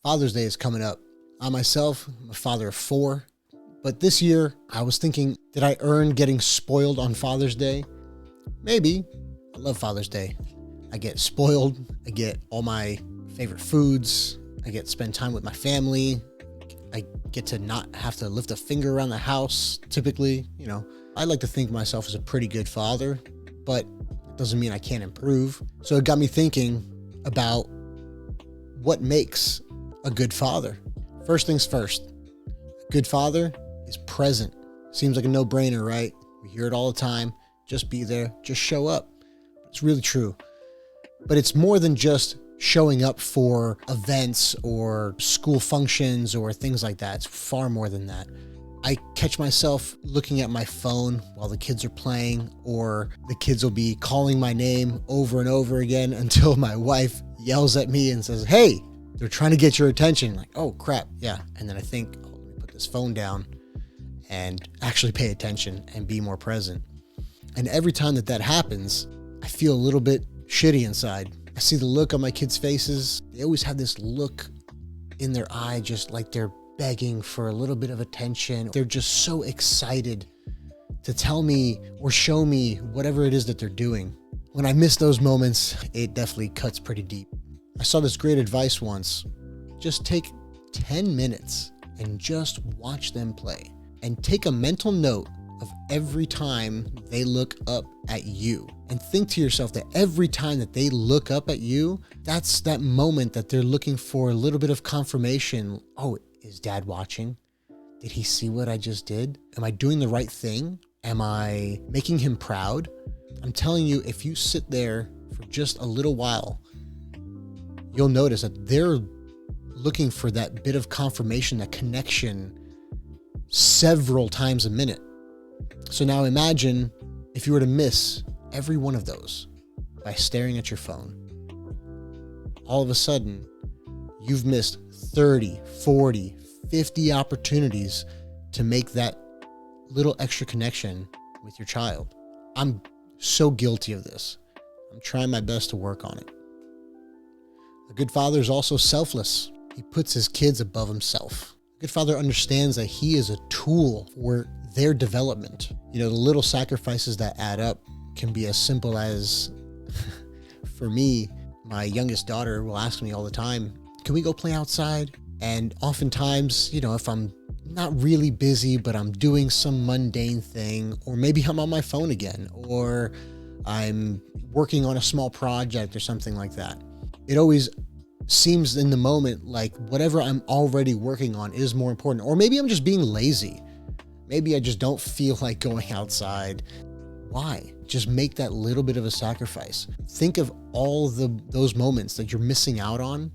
Father's Day is coming up. I myself, I'm a father of 4, but this year I was thinking, did I earn getting spoiled on Father's Day? Maybe. I love Father's Day. I get spoiled. I get all my favorite foods. I get to spend time with my family. I get to not have to lift a finger around the house, typically. I like to think of myself as a pretty good father, but it doesn't mean I can't improve. So it got me thinking about what makes a good father. First things first, a good father is present. Seems like a no-brainer, right? We hear it all the time. Just be there, just show up. It's really true. But it's more than just showing up for events or school functions or things like that. It's far more than that. I catch myself looking at my phone while the kids are playing, or the kids will be calling my name over and over again until my wife yells at me and says, "Hey, they're trying to get your attention." Like, oh crap, yeah. And then I think, oh, let me put this phone down and actually pay attention and be more present. And every time that happens, I feel a little bit shitty inside. I see the look on my kids' faces. They always have this look in their eye, just like they're begging for a little bit of attention. They're just so excited to tell me or show me whatever it is that they're doing. When I miss those moments, it definitely cuts pretty deep. I saw this great advice once. Just take 10 minutes and just watch them play, and take a mental note of every time they look up at you, and think to yourself that every time that they look up at you, that's that moment that they're looking for a little bit of confirmation. Oh, is dad watching? Did he see what I just did? Am I doing the right thing? Am I making him proud? I'm telling you, if you sit there for just a little while, you'll notice that they're looking for that bit of confirmation, that connection, several times a minute. So now imagine if you were to miss every one of those by staring at your phone. All of a sudden, you've missed 30, 40, 50 opportunities to make that little extra connection with your child. I'm so guilty of this. I'm trying my best to work on it. A good father is also selfless. He puts his kids above himself. A good father understands that he is a tool for their development. The little sacrifices that add up can be as simple as, for me, my youngest daughter will ask me all the time, "Can we go play outside?" And oftentimes, if I'm not really busy, but I'm doing some mundane thing, or maybe I'm on my phone again, or I'm working on a small project or something like that, it always seems in the moment like whatever I'm already working on is more important. Or maybe I'm just being lazy. Maybe I just don't feel like going outside. Why? Just make that little bit of a sacrifice. Think of all those moments that you're missing out on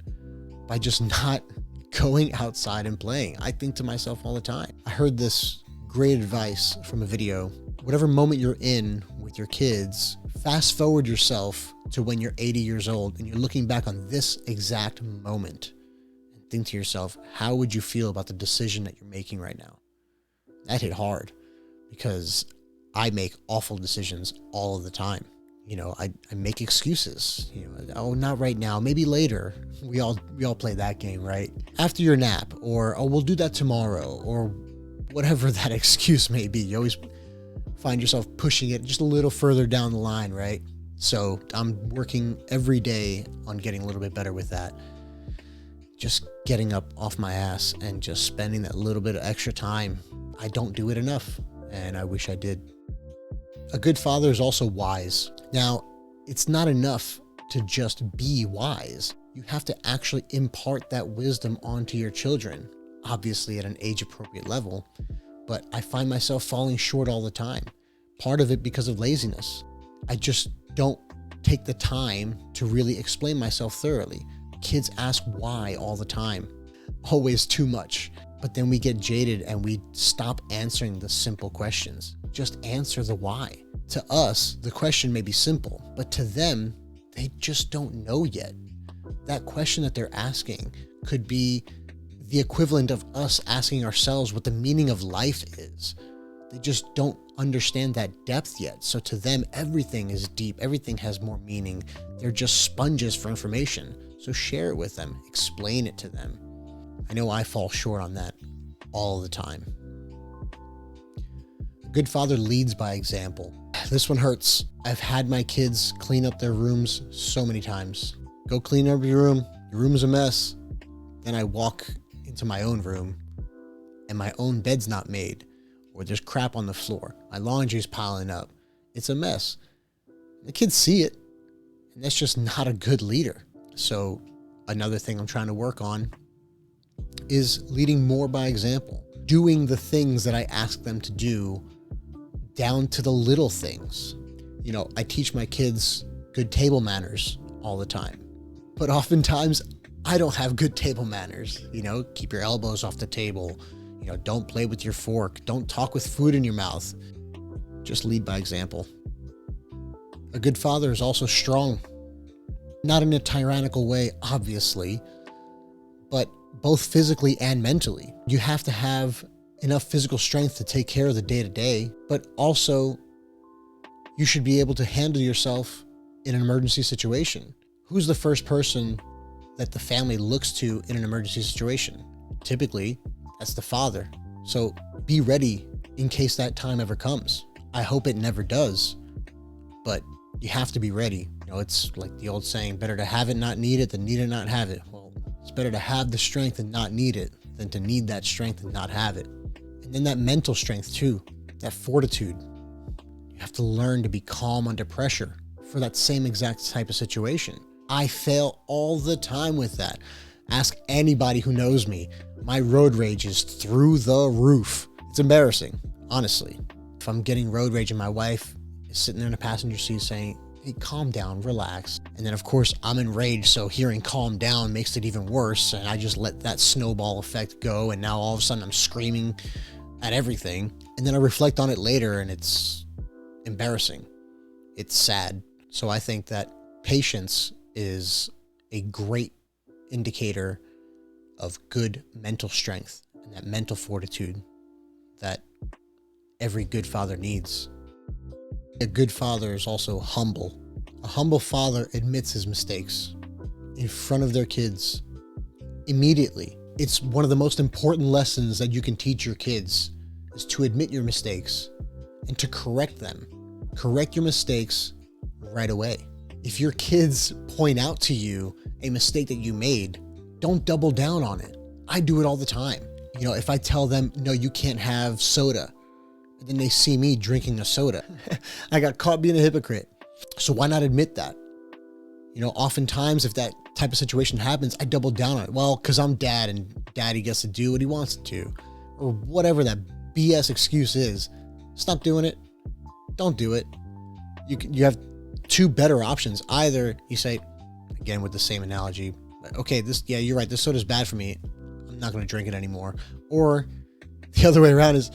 by just not going outside and playing. I think to myself all the time. I heard this great advice from a video. Whatever moment you're in with your kids, fast forward yourself to when you're 80 years old and you're looking back on this exact moment, and think to yourself, how would you feel about the decision that you're making right now? That hit hard, because I make awful decisions all of the time. I make excuses. Oh, not right now, maybe later. We all play that game, right? After your nap, or oh, we'll do that tomorrow, or whatever that excuse may be. You always find yourself pushing it just a little further down the line, right? So I'm working every day on getting a little bit better with that. Just getting up off my ass and just spending that little bit of extra time. I don't do it enough, and I wish I did. A good father is also wise. Now, it's not enough to just be wise. You have to actually impart that wisdom onto your children, obviously at an age-appropriate level, but I find myself falling short all the time. Part of it because of laziness. I just don't take the time to really explain myself thoroughly. Kids ask why all the time, always too much. But then we get jaded and we stop answering the simple questions. Just answer the why. To us, the question may be simple, but to them, they just don't know yet. That question that they're asking could be the equivalent of us asking ourselves what the meaning of life is. They just don't understand that depth yet. So to them, everything is deep. Everything has more meaning. They're just sponges for information. So share it with them. Explain it to them. I know I fall short on that all the time. A good father leads by example. This one hurts. I've had my kids clean up their rooms so many times. Go clean up your room's a mess. Then I walk into my own room and my own bed's not made, or there's crap on the floor. My laundry's piling up. It's a mess. The kids see it, and that's just not a good leader. So another thing I'm trying to work on is leading more by example, doing the things that I ask them to do down to the little things. You know, I teach my kids good table manners all the time, but oftentimes I don't have good table manners. You know, keep your elbows off the table. You know, don't play with your fork. Don't talk with food in your mouth. Just lead by example. A good father is also strong. Not in a tyrannical way, obviously, but both physically and mentally. You have to have enough physical strength to take care of the day-to-day, but also you should be able to handle yourself in an emergency situation. Who's the first person that the family looks to in an emergency situation? Typically, that's the father. So be ready in case that time ever comes. I hope it never does, but you have to be ready. You know, it's like the old saying, better to have it, not need it, than need it, not have it. Well, it's better to have the strength and not need it than to need that strength and not have it. And then that mental strength too, that fortitude. You have to learn to be calm under pressure for that same exact type of situation. I fail all the time with that. Ask anybody who knows me. My road rage is through the roof. It's embarrassing, honestly. If I'm getting road rage and my wife is sitting there in the passenger seat saying, hey, calm down, relax. And then of course I'm enraged, so hearing calm down makes it even worse. And I just let that snowball effect go. And now all of a sudden I'm screaming at everything. And then I reflect on it later and it's embarrassing. It's sad. So I think that patience is a great indicator of good mental strength and that mental fortitude that every good father needs. A good father is also humble. A humble father admits his mistakes in front of their kids immediately. It's one of the most important lessons that you can teach your kids is to admit your mistakes and to correct them. Correct your mistakes right away. If your kids point out to you a mistake that you made, don't double down on it. I do it all the time. You know, if I tell them, no, you can't have soda, and then they see me drinking a soda, I got caught being a hypocrite. So why not admit that? You know, oftentimes if that type of situation happens, I double down on it. Well, because I'm dad and daddy gets to do what he wants to, or whatever that BS excuse is. Stop doing it. Don't do it. You have two better options. Either you say, again with the same analogy, okay, yeah, you're right, this soda's bad for me, I'm not going to drink it anymore. Or the other way around is,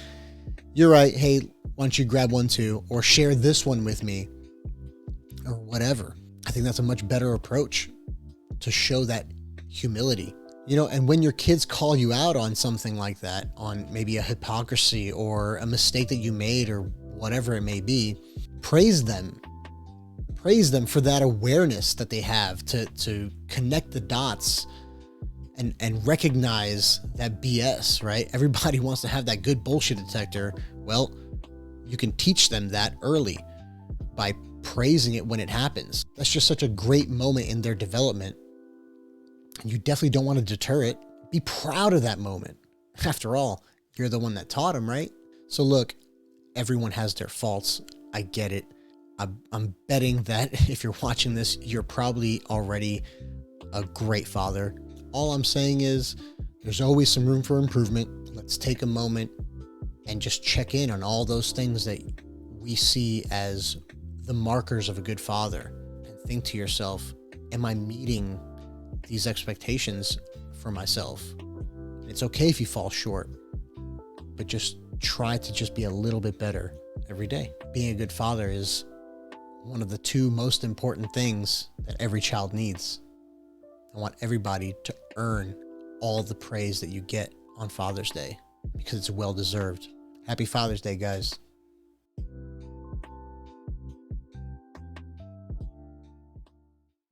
you're right, hey, why don't you grab one too, or share this one with me, or whatever. I think that's a much better approach to show that humility. You know, and when your kids call you out on something like that, on maybe a hypocrisy or a mistake that you made or whatever it may be, praise them. Praise them for that awareness that they have to connect the dots and recognize that BS, right? Everybody wants to have that good bullshit detector. Well, you can teach them that early by praising it when it happens. That's just such a great moment in their development. And you definitely don't want to deter it. Be proud of that moment. After all, you're the one that taught them, right? So look, everyone has their faults. I get it. I'm betting that if you're watching this, you're probably already a great father. All I'm saying is there's always some room for improvement. Let's take a moment and just check in on all those things that we see as the markers of a good father, and think to yourself, am I meeting these expectations for myself? It's okay if you fall short, but just try to just be a little bit better every day. Being a good father is one of the two most important things that every child needs. I want everybody to earn all the praise that you get on Father's Day because it's well deserved. Happy Father's Day, guys.